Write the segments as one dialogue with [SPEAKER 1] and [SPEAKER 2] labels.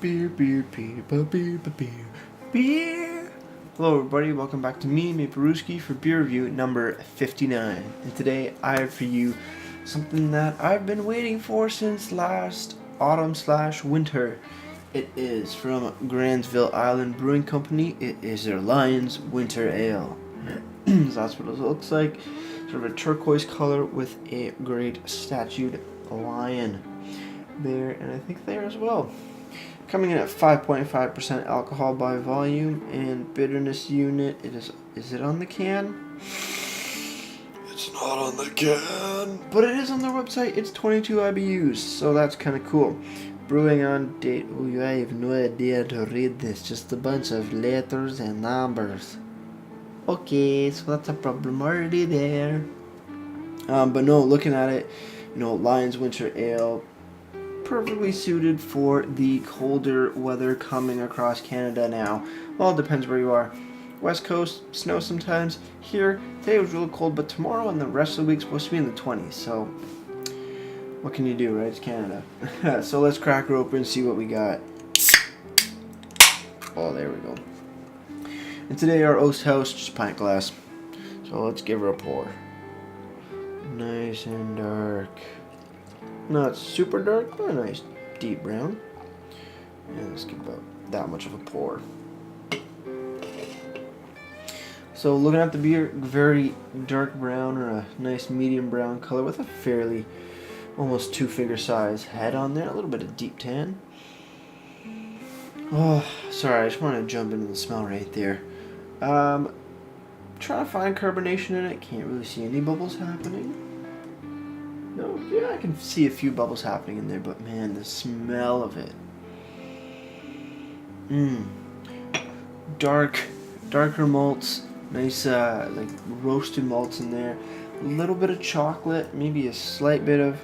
[SPEAKER 1] Beer, beer, beer, beer, beer, beer, beer. Hello everybody, welcome back to me, Maperuski, for beer review number 59. And today I have for you something that I've been waiting for since last autumn/winter. It is from Granville Island Brewing Company. It is their Lion's Winter Ale. So that's what it looks like. Sort of a turquoise color with a great statued lion there, and I think there as well. Coming in at 5.5% alcohol by volume and bitterness unit. Is it on the can? It's not on the can, but it is on their website. It's 22 IBUs, so that's kind of cool. Brewing on date. Oh, I have no idea how to read this. Just a bunch of letters and numbers. Okay, so that's a problem already there. But no, looking at it, Lion's Winter Ale, perfectly suited for the colder weather coming across Canada now. Well, it depends where you are. West Coast, snow sometimes. Here, today was really cold, but tomorrow and the rest of the week supposed to be in the 20s. So, what can you do, right? It's Canada. So let's crack her open and see what we got. Oh, there we go. And today our Oast House, just pint glass. So let's give her a pour. Nice and dark. Not super dark, but a nice deep brown. And let's give about that much of a pour. So looking at the beer, very dark brown or a nice medium brown color with a fairly almost 2-finger size head on there. A little bit of deep tan. Oh, sorry, I just want to jump into the smell right there. Trying to find carbonation in it. Can't really see any bubbles happening. No, yeah, I can see a few bubbles happening in there, but man, the smell of it. Darker malts, nice like roasted malts in there. A little bit of chocolate, maybe a slight bit of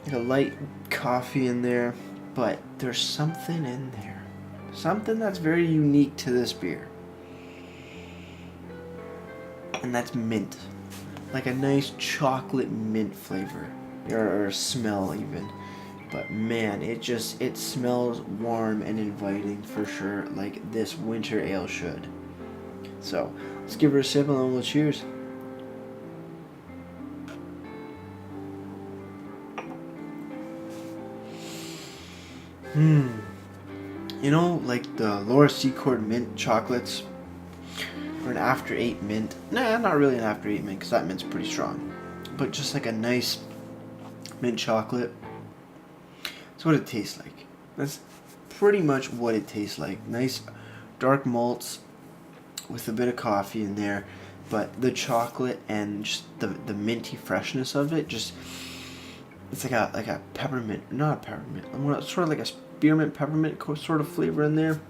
[SPEAKER 1] like a light coffee in there, but there's something in there. Something that's very unique to this beer. And that's mint. Like a nice chocolate mint flavor. Or smell even. But man, it smells warm and inviting for sure, like this winter ale should. So, let's give her a sip and then we'll cheers. Like the Laura Secord mint chocolates, or an After 8 mint. Nah, not really an After 8 mint, because that mint's pretty strong. But just like a nice mint chocolate. That's what it tastes like. That's pretty much what it tastes like. Nice dark malts with a bit of coffee in there. But the chocolate and just the minty freshness of it, it's like a peppermint, not a peppermint, sort of like a spearmint peppermint sort of flavor in there.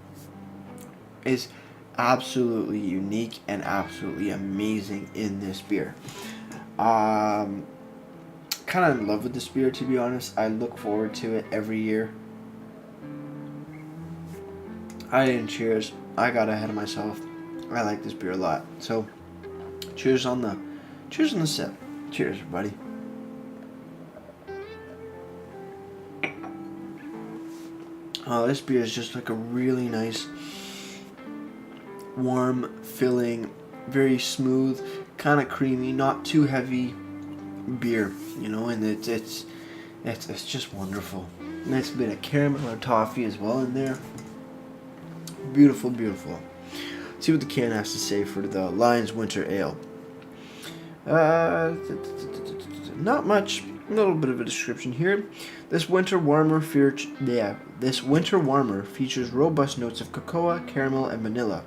[SPEAKER 1] Is absolutely unique and absolutely amazing in this beer. Kind of in love with this beer, to be honest. I look forward to it every year. I didn't cheers. I got ahead of myself. I like this beer a lot. So, cheers on the sip. Cheers, everybody. Oh, this beer is just like a really nice, warm, filling, very smooth, kind of creamy, not too heavy beer, and it's just wonderful. Nice bit of caramel or toffee as well in there. Beautiful, beautiful. Let's see what the can has to say for the Lion's Winter Ale. Not much. A little bit of a description here. This winter warmer features robust notes of cocoa, caramel, and vanilla.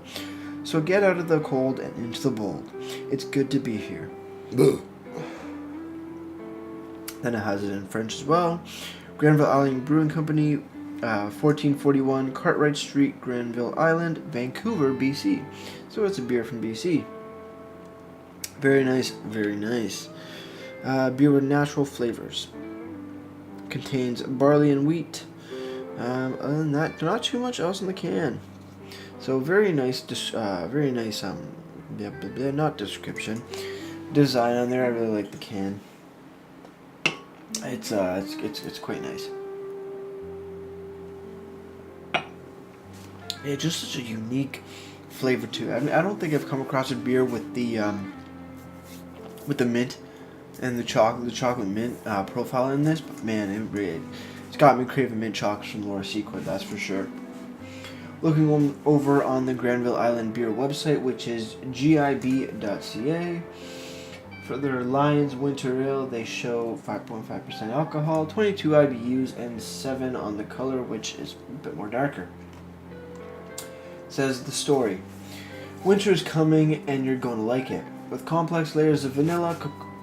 [SPEAKER 1] So get out of the cold and into the bold. It's good to be here. Then it has it in French as well. Granville Island Brewing Company, 1441 Cartwright Street, Granville Island, Vancouver, BC. So it's a beer from BC. Very nice, very nice. Beer with natural flavors. Contains barley and wheat. Other than that, not too much else in the can. So very nice, not description, design on there. I really like the can. It's quite nice. It's just such a unique flavor to it. I mean, I don't think I've come across a beer with the mint and the chocolate mint profile in this, but man, it's got me craving mint chocolates from Laura Sequin, that's for sure. Looking over on the Granville Island Beer website, which is gib.ca. For their Lions Winter Ale, they show 5.5% alcohol, 22 IBUs, and 7 on the color, which is a bit more darker. It says the story. Winter is coming and you're going to like it. With complex layers of vanilla,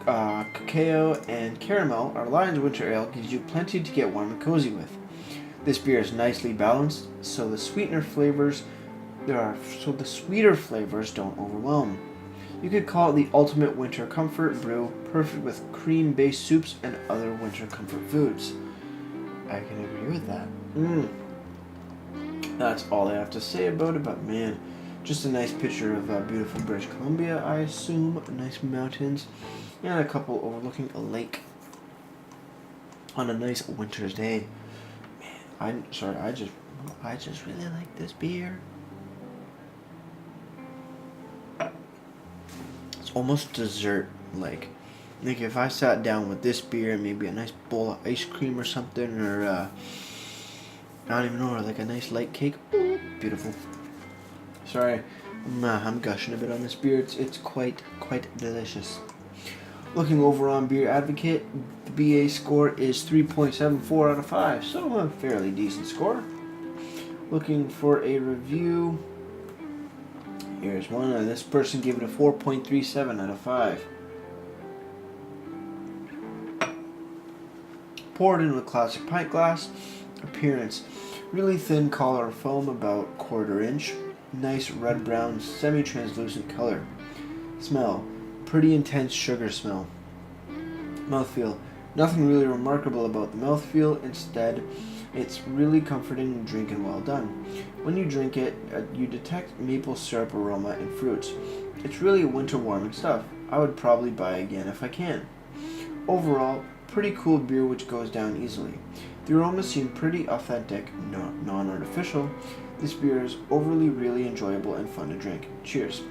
[SPEAKER 1] cacao, and caramel, our Lions Winter Ale gives you plenty to get warm and cozy with. This beer is nicely balanced, so the sweeter flavors don't overwhelm. You could call it the ultimate winter comfort brew, perfect with cream-based soups and other winter comfort foods. I can agree with that. That's all I have to say about it, but man, just a nice picture of beautiful British Columbia, I assume, nice mountains, and a couple overlooking a lake on a nice winter's day. Man, I just really like this beer. It's almost dessert-like. Like if I sat down with this beer and maybe a nice bowl of ice cream or something, or I don't even know, or like a nice light cake. Ooh, beautiful. Sorry, I'm gushing a bit on this beer. It's quite delicious. Looking over on Beer Advocate, the BA score is 3.74 out of 5, so a fairly decent score. Looking for a review. Here's one. This person gave it a 4.37 out of 5. Poured into a classic pint glass. Appearance: really thin collar of foam, about 1/4 inch. Nice red-brown, semi-translucent color. Smell: pretty intense sugar smell. Mouthfeel: nothing really remarkable about the mouthfeel. Instead, it's really comforting and drink and well done. When you drink it, you detect maple syrup aroma and fruits. It's really winter warming stuff. I would probably buy again if I can. Overall, pretty cool beer which goes down easily. The aromas seem pretty authentic, non-artificial. This beer is overly really enjoyable and fun to drink. Cheers.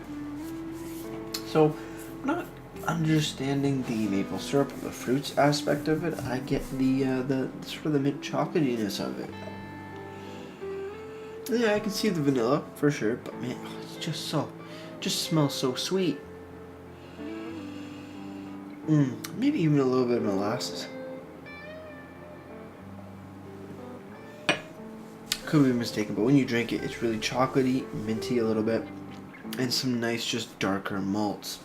[SPEAKER 1] So, I'm not understanding the maple syrup or the fruits aspect of it. I get the sort of the mint chocolatiness of it. Yeah, I can see the vanilla for sure, but man, it's just smells so sweet. Maybe even a little bit of molasses. Could be mistaken, but when you drink it, it's really chocolatey, minty a little bit, and some nice, just darker malts.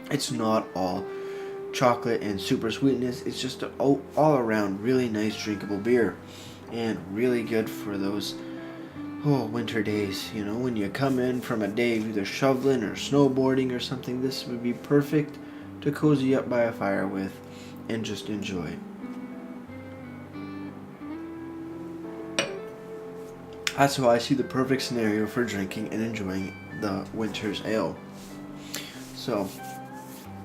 [SPEAKER 1] It's not all chocolate and super sweetness. It's just an all around really nice drinkable beer, and really good for those winter days. You know, when you come in from a day of either shoveling or snowboarding or something, this would be perfect to cozy up by a fire with and just enjoy. That's how I see the perfect scenario for drinking and enjoying the winter's ale. So,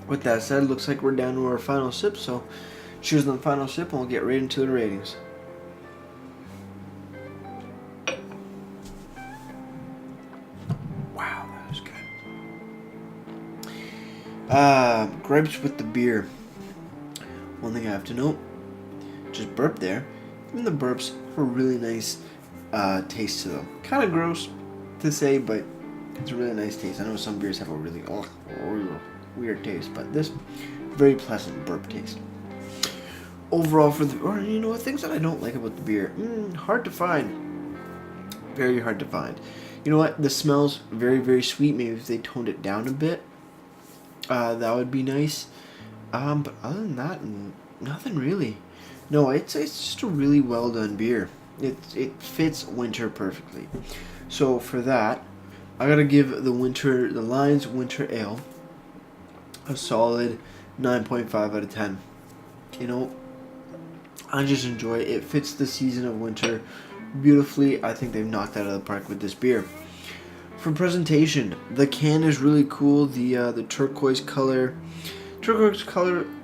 [SPEAKER 1] with that said, looks like we're down to our final sip, so cheers on the final sip and we'll get right into the ratings. Wow, that was good. Gripes with the beer. One thing I have to note, just burp there. Even the burps have a really nice taste to them. Kind of gross to say, but it's a really nice taste. I know some beers have a really weird taste, but this very pleasant burp taste. Overall, things that I don't like about the beer, hard to find. Very hard to find. You know what? The smell's very, very sweet. Maybe if they toned it down a bit, that would be nice. But other than that, nothing really. No, it's just a really well done beer. It fits winter perfectly. So for that, I gotta give the Lions Winter Ale a solid 9.5 out of 10. You know, I just enjoy it. It fits the season of winter beautifully. I think they've knocked it out of the park with this beer. For presentation, the can is really cool. The turquoise color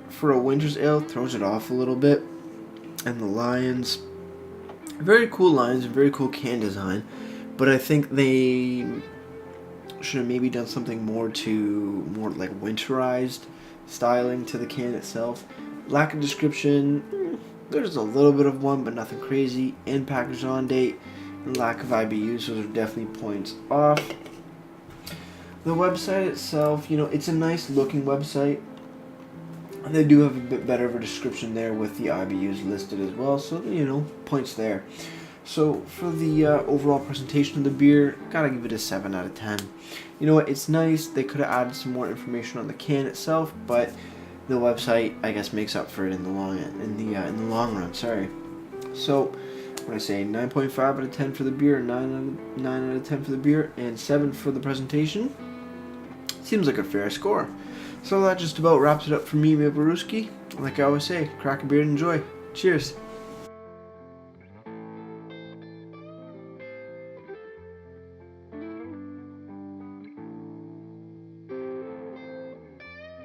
[SPEAKER 1] for a winter's ale throws it off a little bit, and the Lions. Very cool lines and very cool can design. but I think they should have maybe done something more like winterized styling to the can itself. Lack of description, there's a little bit of one, but nothing crazy. And package on date, and lack of IBUs, those are definitely points off. The website itself, it's a nice looking website. They do have a bit better of a description there with the IBUs listed as well, so points there. So for the overall presentation of the beer, gotta give it a 7 out of 10. You know what? It's nice. They could have added some more information on the can itself, but the website, I guess, makes up for it in the long run. Sorry. So when I say 9.5 out of 10 for the beer, 9 out of 10 for the beer, and 7 for the presentation, seems like a fair score. So that just about wraps it up for me, Maple Brewski. Like I always say, crack a beer and enjoy. Cheers.